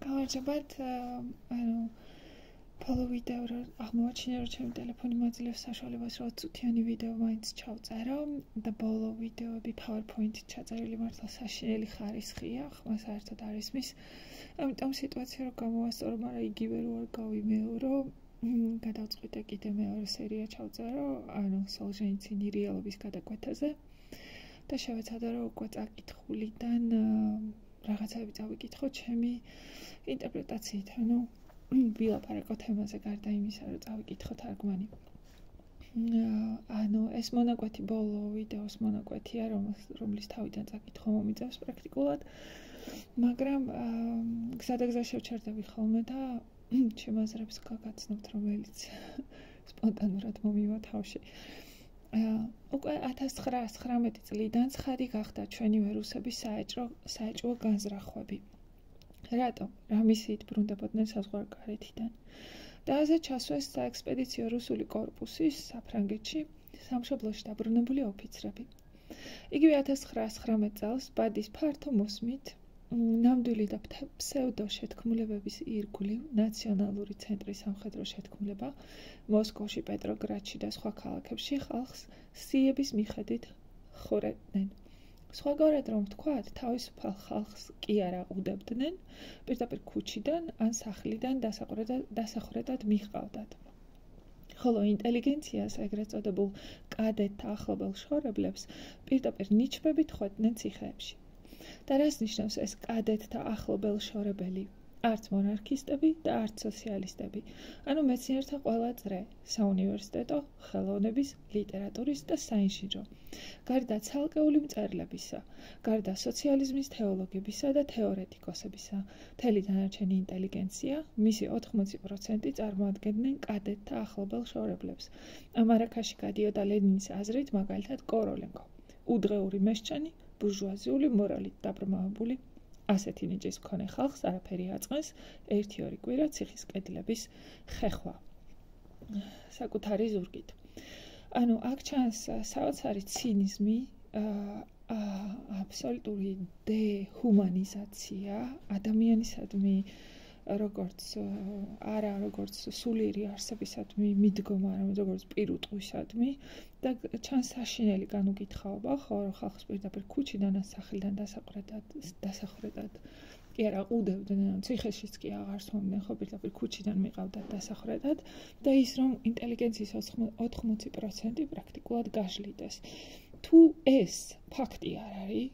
გამარჯობათ, ანუ ბოლო ვიდეო რო აღმოაჩინე, რომ ჩემი ტელეფონი მაძლევს საშუალებას, რომ 20 წუთიანი ვიდეო მაინც ჩავწერო და ბოლო ვიდეოები PowerPoint-ით ჩაწერილი მართლა საშინელი ხარისხია, ხმა საერთოდ არ ისმის. ამიტომ სიტუაცია რო გამოვასწორო, მაგრამ იგივე რო არ გავიმეორო, გადავწყვიტე კიდე მეორე სერია ჩავწერო, ანუ სოლჟენიცინი რეალობის გადაკვეთაზე და შევეცადე რომ უკვე წაკითხულიდან რაღაცები წავიკითხო ჩემი ინტერპრეტაციით, ანუ ვილაპარაკო თემაზე გარდა იმისა, რომ წავიკითხო თარგმანი. ანუ ეს მონაკვეთი ბოლო ვიდეოს მონაკვეთია, რომლის თავიდან წაკითხვა მომიწევს პრაქტიკულად, მაგრამ გზადაგზა შევჩერდები ხოლმე და ჩემ აზრებს გაგაცნობთ, რომელიც სპონტანურად მომივა თავში. უკვე 1919 წლიდან ცხადი გახდა ჩვენივე რუსების საეჭვო განზრახვები. რატომ? რა მისიით ბრუნდებოდნენ საზღვარგარეთიდან. და ასე ჩასვეს საექსპედიციო რუსული კორპუსის საფრანგეთში სამშობლოში დაბრუნებული ოფიცრები. იგივე 1919 წელს ბადის ფართო მოსმით ნამდვილი და ფსევდო შეთქმულებების ირგვლივ ნაციონალური ცენტრის სამხედრო შეთქმულება მოსკოვში, პეტროგრადში და სხვა ქალაქებში ხალხს სიების მიხედვით ხურედნენ. სხვაგვარად რომ ვთქვათ, თავისუფალ ხალხს კი არა უდებდნენ, პირდაპირ ქუჩიდან ან სახლიდან დასახვრეტად მიჰყავდათ. ხოლო ინტელიგენციას, ეგრეთ წოდებულ კადეტთა ახლობელ შორებლებს, პირდაპირ ნიჩბებით ხვედდნენ ციხეებში. და რას ნიშნავს ეს კადეტთა ახლობელ შორებელი? არც მონარქისტები და არც სოციალისტები, ანუ მეცნიერთა ყველა წრე, საუნივერსიტეტო, ხელოვნების, ლიტერატურის და საინჟინრო. გარდა ცალკეული მწერლებისა, გარდა სოციალიზმის თეოლოგებისა და თეორეტიკოსებისა, მთელი დანარჩენი ინტელიგენცია, მისი 80% წარმოადგენდნენ კადეტთა ახლობელ შორებლებს. ამ არაქაში გადიოდა ლენინის აზრით, მაგალითად კოროლენკო, უდღეური მესჩანი, ბურჟუაზიული მორალით დაბრმავებული, ასეთი ნიჭის მქონე ხალხს არაფერი აწმენს, 1-2 კვირა ციხის კედლების ხეხვა. საკუთარი ზურგით. ანუ აქ ჩანს საოცარი ცინიზმი, აბსოლუტური დეჰუმანიზაცია ადამიანისადმი, როგორც სულიერი არსებისადმი მიდგომა, როგორც პირუტყვისადმი და ჩანს საშინელი განუკითხაობა, ხო, რომ ხალხს პირდაპირ ქუჩიდან ან სახლიდან დასახვრეტად კი არა უდებდნენ, ციხეშიც კი აღარ სვამდნენ, ხო, პირდაპირ ქუჩიდან მიყავდათ დასახვრეტად და ის რომ ინტელიგენციის 80% პრაქტიკულად გაჟლიდეს. თუ ეს ფაქტი არ არის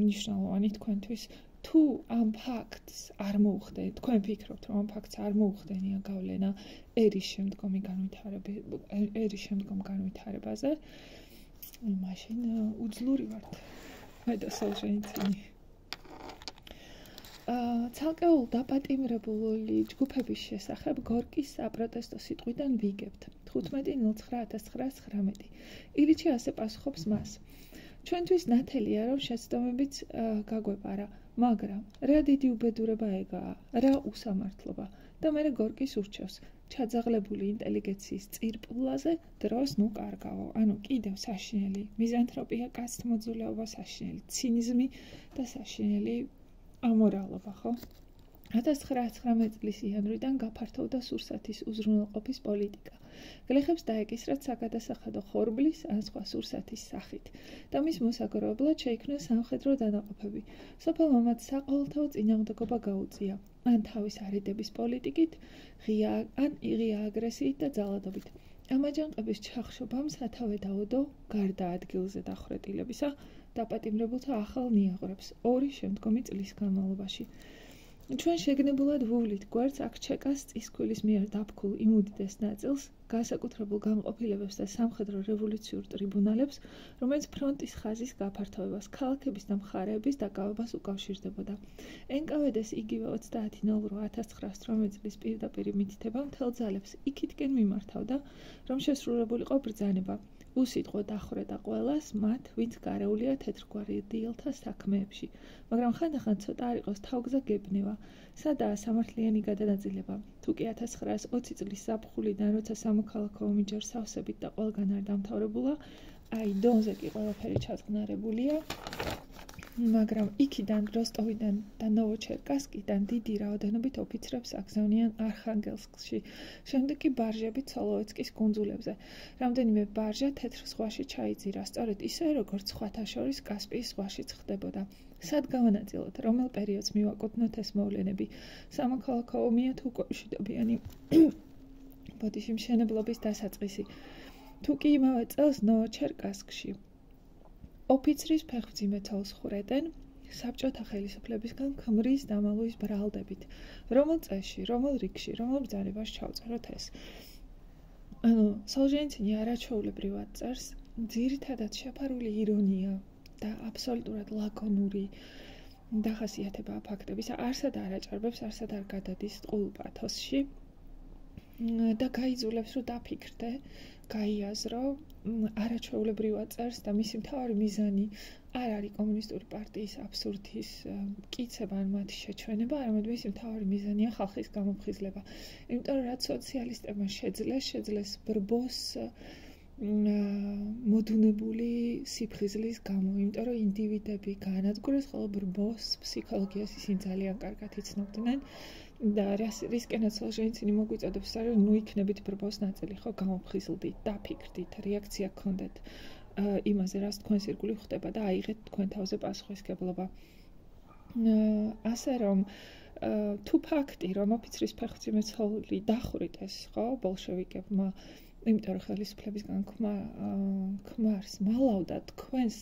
მნიშვნელოვანი თქვენთვის, თუ ამ ფაქტს არ მოუხდენთ, თქვენ ფიქრობთ, რომ ამ ფაქტს არ მოუხდენია გავლენა ერის შემდგომ განვითარებაზე, მაშინ უძლური ვართ. მე და სოლჟენიცინი. ცალკეულ დაპატიმრებული ჯგუფების შესახებ გორკის საპროტესტო სიტყვიდან ვიგებთ. 15.09.1919. ილიჩი ასე პასუხობს მას. ჩვენთვის ნათელია, რომ შეცდომებიც გაგვეპარა, მაგრამ რა დიდი უბედურება ეგაა, რა უსამართლობა და მერე გორკის ურჩევს ჩაძაღლებული ინტელიგენციის წირპლაზე დროს ნუ კარგავო, ანუ კიდევ საშინელი მიზანთროპია, კაცთმოძულეობა, საშინელი ცინიზმი და საშინელი ამორალობა, ხო? 1919 წლის იანვრიდან გაფართოვდა სურსათის უზრუნველყოფის პოლიტიკა. გლეხებს დაეკისრათ საგადასახადო ხორბლის ან სხვა სურსათის სახით და მის მოსაგროებლად შეიქმნა სამხედრო დანაყოფები. სოფელმა მათ საყოველთაო წინააღმდეგობა გაუწია, ან თავის არიდების პოლიტიკით, ღია აგრესიით და ძალადობით. ამ აჯანყების ჩახშობამ სათავე დაუდო გარდა ადგილზე დახვრეტილებისა დაპატიმრებულთა ახალ ნიაღვრებს 2 შემდგომი წლის განმავლობაში. ჩვენ შეგნებულად ვუვლით გვერდს აქ ჩეკას წისქვილის მიერ დაფქულ იმ უდიდეს ნაწილს, განსაკუთრებულ განყოფილებებს და სამხედრო რევოლუციურ ტრიბუნალებს, რომელიც ფრონტის ხაზის გაფართოვებას, ქალაქების და მხარეების დაკავებას უკავშირდებოდა. NKVD-ს იგივე 30.02.1918 წლის პირდაპირი მითითება მთელ ძალებს იქითკენ მიმართავდა, რომ შესრულებულიყო ბრძანება. უსიტყვო დახვრეტა ყველას მათ, ვინც გარეულია თეთრგვარდიელთა საქმეებში, მაგრამ ხანდახან ცოტა არ იყოს თავგზა გებნევა. სადაა სამართლიანი გადანაწილება? თუ კი 1920 წლის ზაფხულიდან, როცა სამოქალაქო ომი ჯერ სავსებით და ყველგან არ დამთავრებულა, აი დონზე კი ყველაფერი ჩაწყნარებულია. მაგრამ იქიდან როსტოვიდან და ნოვოჩერკასკიდან დიდი რაოდენობით ოფიცრებს აგზავნიან არხანგელსკში, შემდეგ კი ბარჟებით სოლოვეცკის კუნძულებზე. რამდენიმე ბარჟა თეთრ ზღვაში ჩაიძირა, სწორედ ისე, როგორც სხვათა შორის კასპიის ზღვაშიც ხდებოდა. სად გავანაწილოთ, რომელ პერიოდს მივაკუთვნოთ ეს მოვლენები? სამოქალაქო ომია თუ კავშირდებიანი ბოდიში მშენებლობის დასაწყისი? თუ კი იმავე წელს ნოვოჩერკასკში ოფიცრის ფეხმძიმეთელს ხვრეტენ საბჭოთა ხელისუფლებისგან ქმრის დამალუის ბრალდებით. რომელ წელში, რომელ რიგში, რომელ ბრძანებას ჩავწეროთ ეს? სოლჟენიცინი არაჩვეულებრივად წერს, ძირითადად შეფარული ირონია და აბსოლუტურად ლაკონური დახასიათება ფაქტების, არსად არ აჭარბებს, არსად არ გადადის ტყუილ პათოსში და გაიძულებს, რომ დაფიქრდე, გაიაზრო, არაჩვეულებრივად წერს და მისი მთავარი მიზანი არ არის კომუნისტური პარტიის აბსურდის მტკიცება ან მათი შეჩვენება, არამედ მისი მთავარი მიზანია ხალხის გამოფხიზლება. იმიტომ რომ რაც სოციალისტებმა შეძლეს ბრბოს მოდუნებული სიფხიზლის გამო, იმიტომ რომ ინდივიდები გაანადგურეს, ხოლო ბრბოს ფსიქოლოგიას ისინი ძალიან კარგად იცნობდნენ და რისკენაც სოლჟენიცინი მოგვიწოდებს, რომ ნუ იქნებით ბრბოს ნაწილი, ხო, გამოფხიზლდით, დაფიქრდით, რეაქცია გქონდეთ იმაზე, რაც თქვენს ირგვლივ ხდება და აიღეთ თქვენ თავზე პასუხისმგებლობა. ასე რომ თუ ფაქტი, რომ ოფიცრის ფეხმძიმეთელი დახვრიტეს, ხო, ბოლშევიკებმა, იმიტომ რომ ხელისუფლებისგან ქმარს მალავდა, თქვენს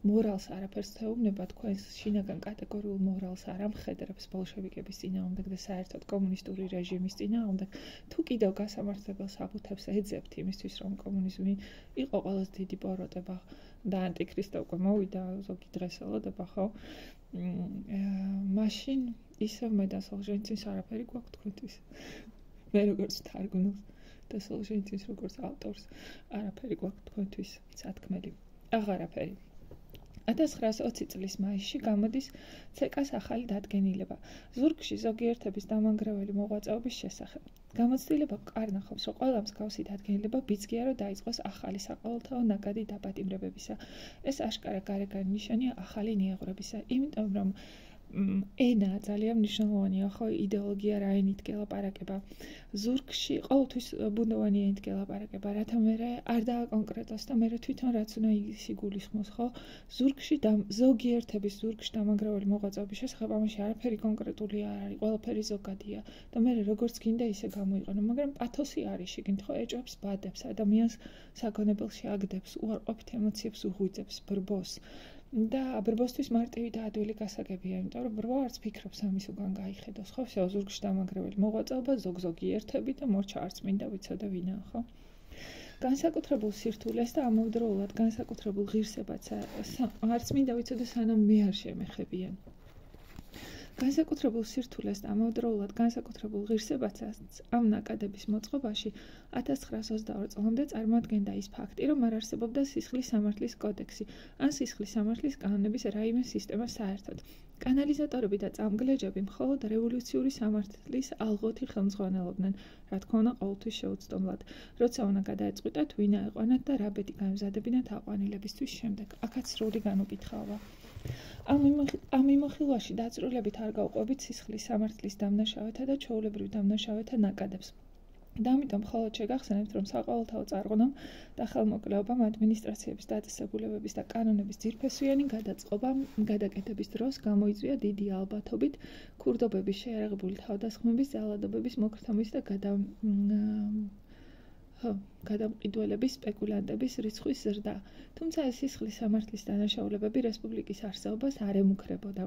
მორალს არაფერს თეუბნება, თქვენს შინაგან კატეგორიულ მორალს არ ამხედრებს ბოლშევიკების წინააღმდეგ და საერთოდ კომუნისტური რეჟიმის წინააღმდეგ, თუ კიდევ გასამართლებელ საბუთებს ეძებთ იმისთვის, რომ კომუნიზმი იყო ყველაზე დიდი პოროტება და ანტიქრისტე უკვე მოვიდა, ზოგი დღეს ელოდება, ხო? მაშინ ისევ მე და სოლჟენიცინს არაფერი გვაქვს თქვენთვის. მე როგორც თარგმნელს და სოლჟენიცინს როგორც ავტორს არაფერი გვაქვს თქვენთვის სათქმელი. აღარაფერი. 1920 წლის მაისში გამოდის ცეკას ახალი დადგენილება ზურგში ზოგიერთების დამანგრეველი მოღვაწეობის შესახებ. გამოცდილება კარნახობს, რომ ყველა მსგავსი დადგენილება ბიძგია, რომ დაიწყოს ახალი საყოველთაო ნაკადი დაპატიმრებებისა. ეს აშკარა გარეგანი ნიშანია ახალი ნიაღვრებისა, იმიტომ რომ ენა ძალიან მნიშვნელოვანია, ხო, იდეოლოგია რა ენით გელაპარაკება. ზურგში ყოველთვის ბუნდოვანი ენით გელაპარაკება, რათა მერე არ დააკონკრეტოს და მერე თვითონ რაც უნდა ისი გულისხმოს, ხო? ზურგში ზოგიერთების ზურგში დამანგრეველი მოღვაწეობის შესახებ ამაში არაფერი კონკრეტული არ არის, ყველაფერი ზოგადია და მერე როგორც გინდა ისე გამოიყენო, მაგრამ პათოსი არის შიგნით, ხო, ეჭვებს ბადებს, ადამიანს საგონებელში აგდებს, უარყოფით ემოციებს უღვიძებს, ბრბოს. და ბრბოსთვის მარტივი და ადვილი გასაგებია, იმიტომ რომ ბრბო არც ფიქრობს ამის უკან გაიხედოს, ხო? всё, ზურგში დამანგრეველი მოღვაწეობა, ზოგი ერთები და მორჩა არც მინდა ვიცოდე ვინაა, ხო? განსაკუთრებულ სირთულეს და ამავდროულად განსაკუთრებულ ღირსებაც არც მინდა ვიცოდე, სანამ მე არ შემეხებიან. განსაკუთრებულ სირთულეს და ამავდროულად განსაკუთრებულ ღირსებაცაც ამ ნაკადების მოწყობაში 1922 წლამდე წარმოადგენდა ის ფაქტი, რომ არ არსებობდა სისხლის სამართლის კოდექსი ან სისხლის სამართლის კანონების რაიმე სისტემა საერთოდ. კანალიზატორები და წამგლეჯები მხოლოდ რევოლუციური სამართლის ალღოთი ხელმძღვანელობდნენ, რა თქმა უნდა, ყოველთვის შეუცდომლად. როცა უნდა გადაეწყვიტათ, ვინ აეყვანათ და რა ბედი განმზადებინათ აყვანილებისთვის შემდეგ. აქაც სრული განუკითხაობა. ამ მიმოხილვაში დაწვრილებით არ გავყვებით სისხლის სამართლის დამნაშავეთა და ჩვეულებრივ დამნაშავეთა ნაკადებს. და ამიტომ მხოლოდ შეგახსენებთ, რომ საყოველთაო წარღვნამ და ხელმოკლეობამ ადმინისტრაციების დაწესებულებების და კანონების ძირფესვიანი გადაწყობა გადაკეთების დროს გამოიწვია დიდი ალბათობით ქურდობების შეიარაღებული თავდასხმების ძალადობების მოქრთომის და გადამყიდველების სპეკულანტების რიცხვის ზრდა. თუმცა ეს სისხლის სამართლის დანაშაულებები რესპუბლიკის არსებობას არ ემუქრებოდა.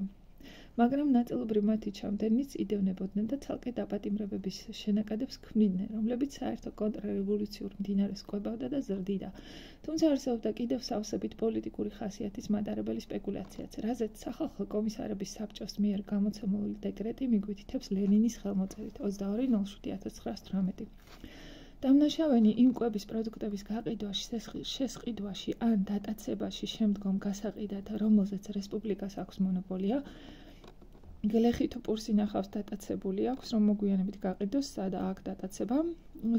მაგრამ ნაწილობრივ მათი ჩამდენიც იდევნებოდნენ და ცალკე დაპატიმრებების შენაკადებს ქმნიდნენ, რომლებიც საერთო კონტრრევოლუციურ მდინარეს კვებავდა და ზრდიდა. თუმცა არსებობდა კიდევ სავსებით პოლიტიკური ხასიათის მატარებელი სპეკულაციაც, რაზეც სახალხო კომისარების საბჭოს მიერ გამოცემული დეკრეტი მიგვითითებს ლენინის ხელმოწერით 22.07.1918. დამნაშავენი იმ კვების პროდუქტების გაყიდვაში, შესყიდვაში ან დატაცებაში შემდგომ გასაყიდად, რომელზეც რესპუბლიკას აქვს მონოპოლია, გლეხი თუ პურსი ნახავს დატაცებული აქვს, რომ მოგვიანებით გაყიდოს, სადა აქ დატაცება,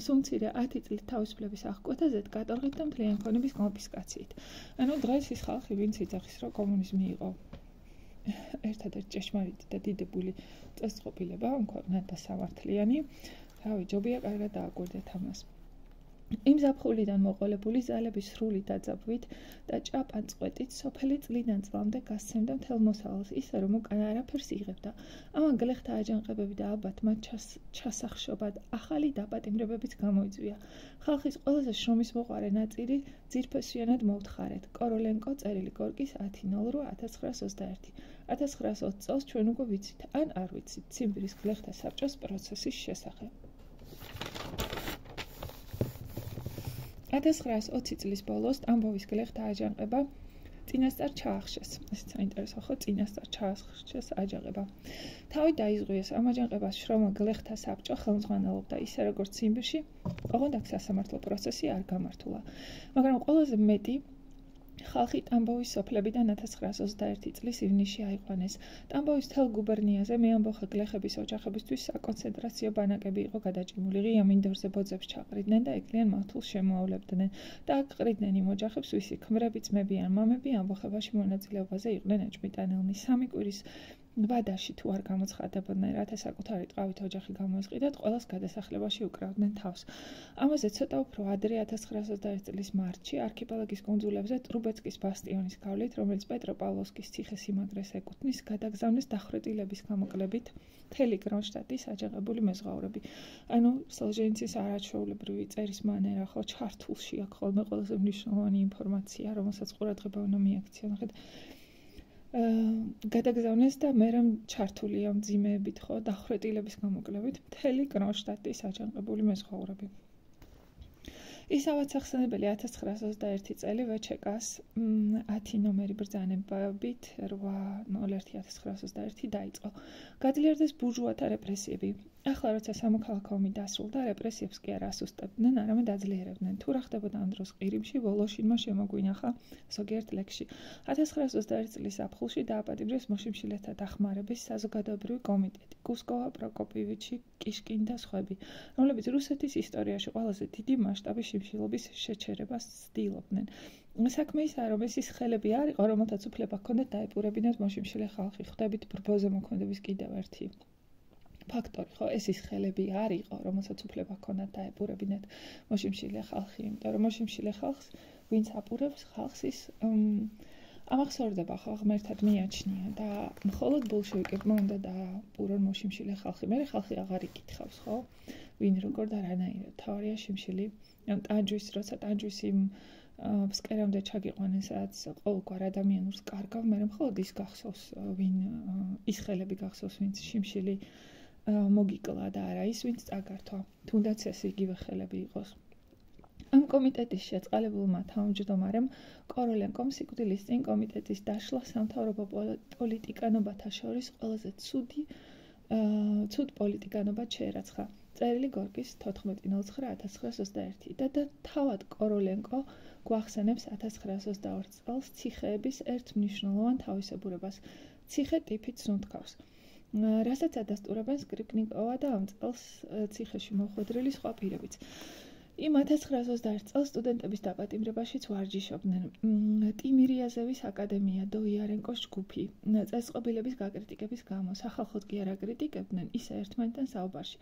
სუმცირე 10 წლით თავისუფლების აღკვეთაზედ კატორღით და მთლიანი ქონების კონფისკაციით. ანუ დღეს ის ხალხი, ვინც იძახის, რომ კომუნიზმი იყო ერთადერთი ჭეშმარიტი და დიდებული წესწყობილება ქვეყნად და სამართლიანი. თავი ჯობია კარგად დააკვირდეთ ამას. იმ ზაფხულიდან მოყოლებული ძალების სრული დაძაბვით და ჭაპანწყვეტით სოფელი წლიდან წლამდე გასცემდა მთელ მოსავალს, ისე რომ უკან არაფერს იღებდა. ამან გლეხთა აჯანყებები და ალბათ მათ ჩასახშობად ახალი დაპატიმრებებიც გამოიწვია. ხალხის ყველაზე შრომის მოყარე ნაწილი ძირფესვიანად მოუთხარეთ. კოროლენკო, წერილი გორკის 10.08.1921. 1920 წელს ჩვენ უკვე ვიცით, ან არ ვიცით, ციმბირის გლეხთა საბჭოს პროცესის შესახებ. 1920 წლის ბოლოს ტამბოვის გლეხთა აჯანყება წინასწარ ჩაახშეს. ესეც საინტერესო ხო, წინასწარ ჩაახშეს აჯანყება. თავი დაიზღვიეს ამ აჯანყებას შრომა გლეხთა საბჭო ხელმძღვანელობდა, ისე როგორც ციმბირში, ოღონდ აქ სასამართლო პროცესი არ გამართულა. მაგრამ ყველაზე მეტი ხალხი ტამბოვის სოფლებიდან 1921 წლის ივნისში აიყვანეს. ტამბოვის მთელ გუბერნიაზე მეამბოხა გლეხების ოჯახებისთვის საკონცენტრაციო ბანაკები იყო გადაჭიმული. ღია მინდორზე ბოძებს ჩაყრიდნენ და ეკლიან მართულს შემოავლებდნენ და აქ ყრიდნენ იმ ოჯახებს, ვისი ქმრები, ძმები ან მამები ამბოხებაში მონაწილეობაზე იყვნენ ეჭვმიტანილნი. 3 კვირის ბადაში თუ არ გამოცხადებოდნენ, რათა საკუთარი ტყავით ოჯახი გამოესყიდათ, ყველას გადასახლებაში უკრავდნენ თავს. ამაზე ცოტა უფრო ადრე 1921 წლის მარტში არქიპელაგის კუნძულებზე ტრუბეცკის ბასტიონის გავლით, რომელიც პეტროპავლოვსკის ციხესიმაგრეს ეკუთვნის, გადაგზავნეს დახვრეტილების გამოკლებით მთელი კრონშტადტის აჯანყებული მეზღვაურები. ანუ სოლჟენიცის არაჩვეულებრივი წერის მანერა ხო ჩართულში აქ ხოლმე ყველაზე მნიშვნელოვანი ინფორმაცია, რომელსაც ყურადღება უნდა მიაქციონ. გადაგზავნეს და მერე ჩართულია მძიმეებით ხო დახვრეტილების გამოკლებით მთელი კრონშტადტის აჯანყებული მეზღვაურები. ისავაც ახსენებელი 1921 წელი VČK-ს 10 ნომერი ბრძანებით 8/01/1921 დაიწყო. გაძლიერდეს ბურჟუათა რეპრესიები. ახლა როცა სამოქალაქო ომი დასრულდა, რეპრესიებს კი არ ასუსტებდნენ, არამედ აძლიერებდნენ. თუ რა ხდებოდა ამ დროს ყირიმში, ვოლოშინმა შემოგვინახა ზოგიერთ ლექსში. 1921 წლის ზაფხულში დააპატიმრეს მოშიმშილეთა დახმარების საზოგადოებრივი კომიტეტი, კუსკოვა, პროკოპიევიჩი, კიშკინ და სხვები, რომლებიც რუსეთის ისტორიაში ყველაზე დიდი მასშტაბის შიმშილობის შეჩერებას ცდილობდნენ. საქმე ისაა, რომ ეს ის ხელები არ იყო, რომელთაც უფლება ჰქონდათ დაეპურებინათ მოშიმშილე ხალხი. ხვდებით ბრბოზე მოქმედების კიდევ ერთი ფაქტორი, ხო, ეს ის ხელები არ იყო, რომელსაც უფლება ჰქონდათ დაეპურებინათ მოშიმშილე ხალხი, იმიტომ რომ მოშიმშილე ხალხს, ვინც აპურებს ხალხს, ის ამახსოვრდება ხო, ღმერთად მიაჩნია და მხოლოდ ბოლშევიკებმა უნდა დააპურონ მოშიმშილე ხალხი. მე ხალხი აღარ იკითხავს, ხო? ვინ როგორ და რანაირად. თავარია შიმშილი, ან ტანჯვის, როცა ტანჯვის იმ ფსკერამდე ჩაგიყვანენ, სადაც ყოველგვარ ადამიანურს კარგავ, მე მხოლოდ ის გახსოვს, ვინ ის ხელები გახსოვს, ვინც შიმშილი მოგიკლა და არა ის, ვინც წაგართვა. თუნდაც ეს იგივე ხელები იყოს. ამ კომიტეტის შეწყალებულმა თავმჯდომარემ კოროლენკომ სიკვდილის წინ კომიტეტის დაშლა სამთავრობო პოლიტიკანობათა შორის ყველაზე ცუდ პოლიტიკანობად შეერაცხა. წერილი გორკის 14.09.1921 და თავად კოროლენკო გვახსენებს 1922 წელს ციხეების ერთ მნიშვნელოვან თავისებურებას. ციხე ტიფით სუნთქავს. რასაც ადასტურებენ სკრიპნიკოვა და ამ წელს ციხეში მოხვედრილი სხვა პირებიც. იმ 1921 წელს სტუდენტების დაპატიმრებაშიც ვარჯიშობდნენ. ტიმირიაზევის აკადემია, დოიარენკოს ჯგუფი, წესწყობილების გაკრიტიკების გამო, სახალხოდ კი არ აკრიტიკებდნენ, ისე ერთმანეთთან საუბარში.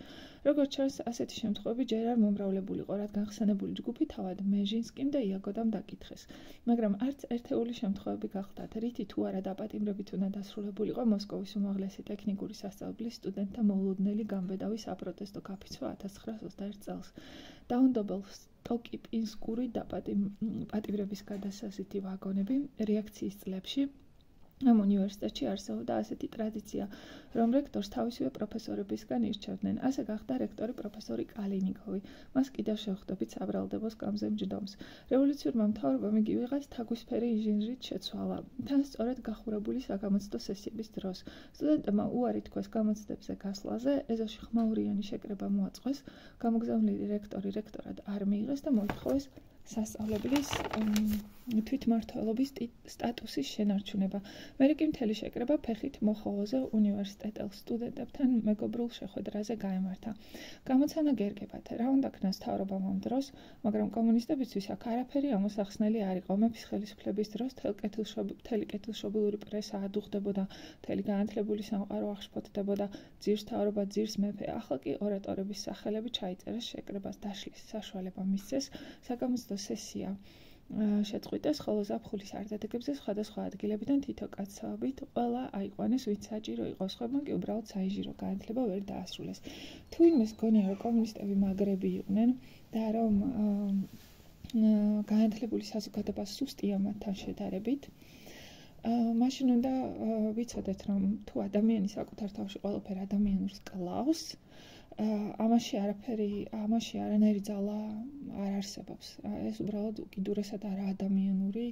როგორც ჩანს, ასეთი შემთხვევები ჯერ არ მომრავლებულიყო, რადგან ხსენებული ჯგუფი თავად მეჟინსკიმ და იაგოდამ დაკითხეს. მაგრამ არც ერთეული შემთხვევები გახლდათ, რითი თუ არა დაპატიმრებით უნდა დასრულებულიყო მოსკოვის უმაღლესი ტექნიკური სასწავლებლის სტუდენტთა მოულოდნელი გამბედავის აპროტესტო გაფიცვა 1921 წელს. დაუნდობელ სტოკიპინსკური დაპატიმრების გადასაზეთი ვაგონები რეაქციის წლებში ამ უნივერსიტეტში არსებობდა ასეთი ტრადიცია, რომ რექტორს თავისივე პროფესორებისგან ირჩევდნენ. ასე გახდა რექტორი პროფესორი კალინიკოვი. მას კიდევ შევხვდებით საბრალდებო სკამზე მჯდომს. რევოლუციურმა მთავრობამ იგი ვიღაც თაგვისფერი ინჟინრით შეცვალა. თან სწორედ გახურებული საგამოცდო სესიების დროს. სტუდენტებმა უარი თქვეს გამოცდებზე გასვლაზე, ეზოში ხმაურიანი შეკრება მოაწყვეს, გამოგზავნილი რექტორი რექტორად არ მიიღეს და მოითხოვეს სასწავლებლის თვითმმართველობის სტატუსის შენარჩუნება. მე კი მთელი შეკრება ფეხით მოხოვოზე უნივერსიტეტელ სტუდენტებთან მეგობრულ შეხვედრაზე გაემართა. გამოცანა გერგებათ, რა უნდა ქნას მთავრობამ ამ დროს, მაგრამ კომუნისტებისთვის აქ არაფერი ამოსახსნელი არ იყო. მეფის ხელისუფლების დროს მთელი კეთილშობილური პრესა ადუღდებოდა, მთელი განათლებული სამყარო აღშფოთდებოდა, ძირს მთავრობა, ძირს მეფე. ახლა კი ორატორების სახელები ჩაიწერეს შეკრებას, დაშლის საშუალება მისცეს, საგამოცდო სესია შეწყვიტეს, ხოლო ზაფხულის არდადეგებზე სხვადასხვა ადგილებიდან თითო კაცობით ყველა აიყვანეს, ვინც საჭირო იყო, სხვებმა კი უბრალოდ საინჟირო განათლება ვერ დაასრულეს. თუ იმეს გონია, რომ კომუნისტები მაგრები იყვნენ და რომ განათლებული საზოგადოება სუსტია მათთან შედარებით, მაშინ უნდა ვიცოდეთ, რომ თუ ადამიანი საკუთარ თავში ყველაფერ ადამიანურს კლავს, ამაში არანაირი ძალა არ არსებობს. ეს უბრალოდ უკიდურესად არაადამიანური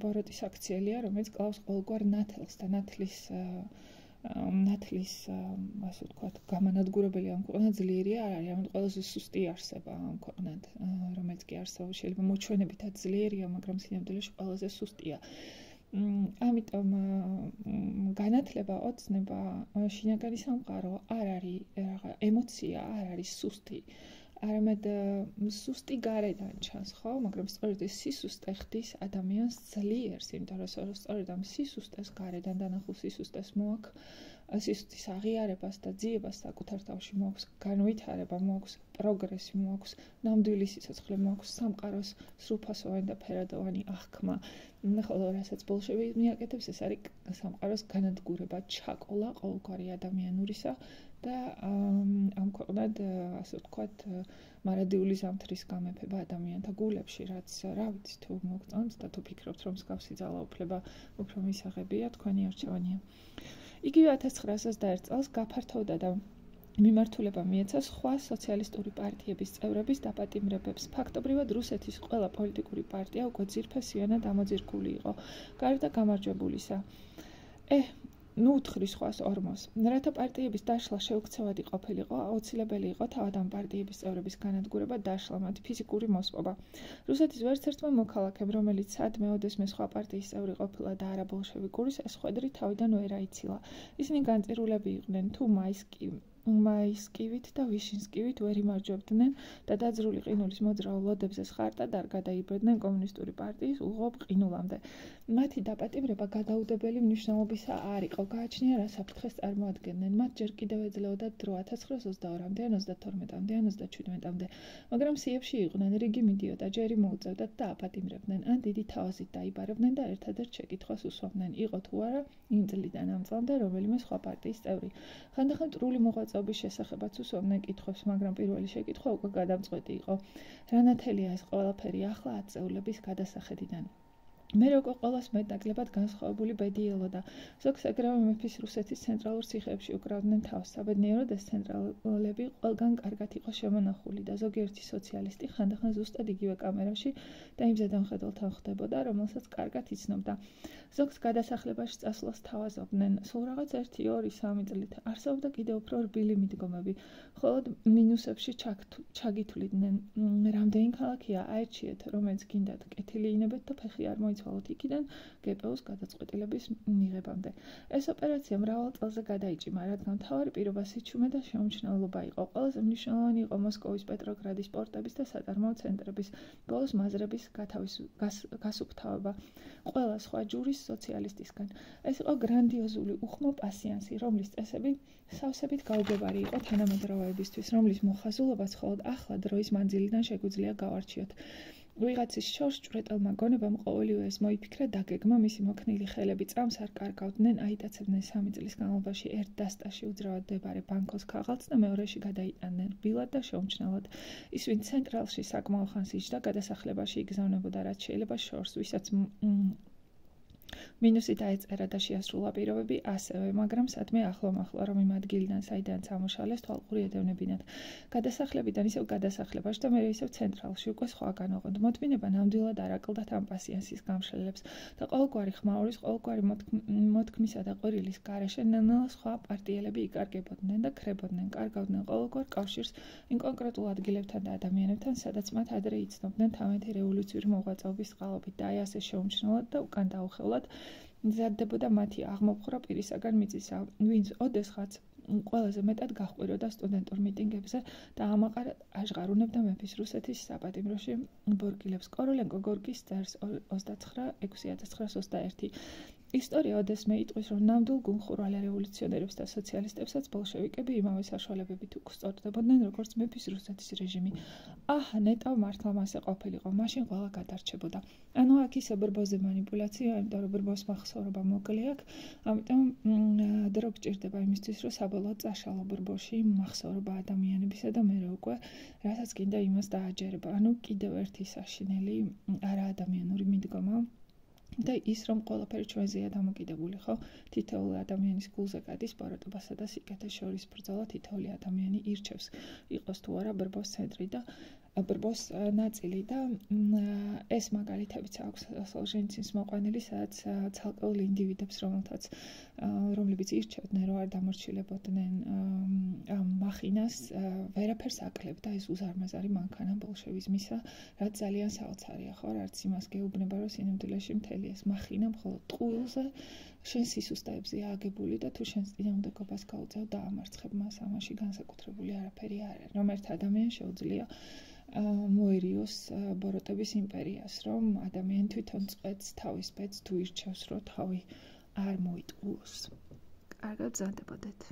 ბოროტის აქციელია, რომელიც კლავს ყოველგვარ ნათელს და ნათლის ასე ვთქვათ, გამანადგურებელი ამ ქვეყნად ძლიერია არ არის. ამიტომ ყველაზე სუსტი არსება ამ ქვეყნად, რომელიც კი არსებობს, შეიძლება მოჩვენებითად ძლიერია, მაგრამ სინამდვილეში ყველაზე სუსტია. ამიტომ განათლება, ოცნება, შინაგანი სამყარო არ არის ემოცია, არ არის სუსტი, არამედ სუსტი გარედან ჩანს, ხო? მაგრამ სწორედ ეს სისუსტე ხდის ადამიანს ძლიერს, იმიტომ რომ სწორედ ამ სისუსტეს გარედან დანახულ სისუსტეს მოაქვს სისუსტის აღიარებას და ძიებას საკუთარ თავში მოაქვს განვითარება, მოაქვს პროგრესი, მოაქვს ნამდვილი სიცოცხლე, მოაქვს სამყაროს სრულფასოვანი და ფერადოვანი აღქმა. ხოლო რასაც ბოლშევიზმი აკეთებს, ეს არის სამყაროს განადგურება, ჩაკოლა ყოველგვარი ადამიანურისა და ამ ქვეყნად, ასე ვთქვათ, მარადიული ზამთრის გამეფება ადამიანთა გულებში, რაც რა ვიცი, თუ მოგწონთ და თუ ფიქრობთ, რომ მსგავსი ძალაუფლება უფრო მისაღებია, თქვენი არჩევანია. იგივე 1901 წელს გაფართოვდა და მიმართულება მიეცა სხვა სოციალისტური პარტიების წევრების დაპატიმრებებს. ფაქტობრივად რუსეთის ყველა პოლიტიკური პარტია უკვე ძირფესიანად ამოძირკული იყო, გარდა გამარჯვებულისა. უთხრი სხვას ორმოს. რათა პარტიების დაშლა შეუქცევადი ყოფილიყო, აუცილებელი იყო თავად ამ პარტიების წევრების განადგურება, დაშლა, მათი ფიზიკური მოსპობა. რუსეთის ვერცერთმა მოქალაქემ, რომელიც სადმე ოდესმე სხვა პარტიის წევრი ყოფილა და არა ბოლშევიკური, ეს ხვედრი თავიდან ვერ აიცილა. ისინი განწირულები იყვნენ, თუ მაისკივით და ვიშინსკივით ვერ იმარჯვებდნენ და დაძრული ყინულის მოძრაულ ლოდებზე სხარტად არ გადაიბრდნენ კომუნისტური პარტიის უღობ ყინულამდე. მათი დაპატიმრება გადაუდებელი მნიშვნელობისა არ იყო, გააჩნია რა საფრთხეს წარმოადგენდნენ. მათ ჯერ კიდევ ეძლეოდათ დრო 1922-მდე, ან 32-მდე, ან 37-მდე, მაგრამ სიებში იყვნენ, რიგი მიდიოდა, ჯერი მოუწევდათ და აპატიმრებდნენ, ან დიდი თავაზით დაიბარებდნენ და ერთადერთ შეკითხვას უსვამდნენ, იყო თუ არა იმ წლიდან ამ წლამდე რომელიმე სხვა პარტიის წევრი. ხანდახან მტრული მოღვაწეობის შესახებაც უსვამდნენ კითხვებს, მაგრამ პირველი შეკითხვა უკვე გადამწყვეტი იყო. რანათელია ეს ყველაფერი ახლა 10 წევლების გადასახედიდან. მე როგორ ყოველას მეტნაკლებად განსხვავებული ბედი ელოდა. ზოგს ეგრევე მეფის რუსეთის ცენტრალურ ციხეებში უკრავდნენ თავს. საბედნიეროდ ეს ცენტრალები ყველგან კარგად იყო შემონახული და ზოგიერთი სოციალისტი ხანდახან ზუსტად იგივე კამერაში და იმ ზედამხედველთან ხვდებოდა, რომელსაც კარგად იცნობდა. ზოგს გადასახლებაში წასვლას თავაზობდნენ. სულ რაღაც 1-2-3 წლით არსებობდა კიდევ უფრო რბილი მიდგომები. მხოლოდ მინუსებში ჩაგითვლიდნენ. რამდენი ქალაქია აერჩიეთ, რომელიც გინდათ კეთილი ინებეთ და ფეხი არ მოიცვალოთ იქიდან გპ-ს გადაწყვეტილების მიღებამდე. ეს ოპერაცია მრავალ წელზე გადაიჭიმა, რადგან მთავარი პირობა სიჩუმე და შეუმჩნევლობა იყო. ყველაზე მნიშვნელოვანი იყო მოსკოვის, პეტროგრადის პორტების და საწარმოო ცენტრების, ბოლოს მაზრების გასუფთავება ყველა სხვა ჯურის სოციალისტისგან. ეს იყო გრანდიოზული უხმო პასიანსი, რომლის წესები სავსებით გაუგებარი იყო თანამედროვეებისთვის, რომლის მოხაზულობას მხოლოდ ახლა დროის მანძილიდან შეგვიძლია გავარჩიოთ. ვიღაცის შორს ჭვრეტელმა გონებამ ყოველივე ეს მოიფიქრა დაგეგმა, მისი მოქნილი ხელები წამს არ კარგავდნენ, აიტაცებდნენ 3 წლის განმავლობაში ერთ დასტაში უძრავად მდებარე ბანკოს ქაღალდს და მეორეში გადაიტანდნენ რბილად და შეუმჩნევლად. ის, ვინც ცენტრალში საკმაო ხანს იჯდა, გადასახლებაში იგზავნებოდა, რაც შეიძლება შორს, ვისაც მინუსი დაეწერა და შეასრულა პირობები ასევე, მაგრამ სადმე ახლო-მახლო რომ იმ ადგილიდან, საიდან წამოშალეს თვალყური ედევნებინათ. გადასახლებიდან ისევ გადასახლებაში და მერე ისევ ცენტრალში უკვე სხვაგან ოღონდ. მოთმინება ნამდვილად არ აკლდათ ამ პასიანსის გამშლელებს და ყოველგვარი ხმაურის, ყოველგვარი მოთქმისა და ყვირილის გარეშე ნელ-ნელა სხვა პარტიელები იკარგებოდნენ და ქრებოდნენ, კარგავდნენ ყოველგვარ კავშირს იმ კონკრეტულ ადგილებთან და ადამიანებთან, სადაც მათ ადრე იცნობდნენ თავენთი რევოლუციური მოღვაწეობის წყალობით და აი ასე შეუმჩნევლად და უკან დაუხევლად მზადდებოდა მათი აღმოფხრა პირისაგან მიწისა, ვინც ოდესღაც ყველაზე მეტად გაჰყვიროდა სტუდენტურ მიტინგებზე და ამაყარად აშღარუნებდა მეფის რუსეთის საპატიმროში ბორკილებს. კოროლენკო გორკის წერს 29/1921. ისტორია ოდესმე იტყვის, რომ ნამდვილ გულმხურვალე რევოლუციონერებს და სოციალისტებსაც ბოლშევიკები იმავე საშუალებებით უგზავდებოდნენ, როგორც მეფის რუსეთის რეჟიმი. აჰა, ნეტავ მართლა მასე ყოფილიყო, მაშინ ყველა გადარჩებოდა. ანუ აქ ისე ბრბოზე манипуляცია, იმიტომ რომ ბრბოს მახსოვრობა მოკლე აქვს, ამიტომ დრო გჭირდება იმისთვის, რომ საბოლოოდ წაშალო ბრბოში მახსოვრობა ადამიანებისა და მერე უკვე რასაც კიდე იმას დააჯერება. ანუ კიდევ ერთი საშინელი არაადამიანური მიდგომა და ის რომ ყველაფერი ჩვენზეა დამოკიდებული, ხო? თითოეული ადამიანის გულზე გადის პაროტობასა და სიკეთეს შორის ბრძოლა, თითოეული ადამიანი ირჩევს იყოს თუ არა ბრბოს ცენტრი და ბრბოს ნაწილი და ეს მაგალითებიც აქვს სოლჟენიცინის მოყვანილი, სადაც ცალკეულ ინდივიდებს, რომლებიც ირჩევდნენ, რომ არ დამორჩილებოდნენ მახინას, ვერაფერს აკლებდა ეს უზარმაზარი მანქანა ბოლშევიზმისა, რაც ძალიან საოცარია, ხო? რაც იმას გეუბნება, რომ სინამდვილეში მთელი ეს მახინა მხოლოდ ტყუილზე შენ სისუსტეებზეა აგებული და თუ შენს წინააღმდეგობას გაუწევ დაამარცხებ მას, ამაში განსაკუთრებული არაფერი არ არის. რომ ერთ ადამიანს შეუძლია მოერიოს ბოროტების იმპერიას, რომ ადამიანი თვითონ წყვეტს თავის ბედს, თუ ირჩევს, რომ თავი არ მოიტყუოს. კარგად, ბრძანდებოდეთ.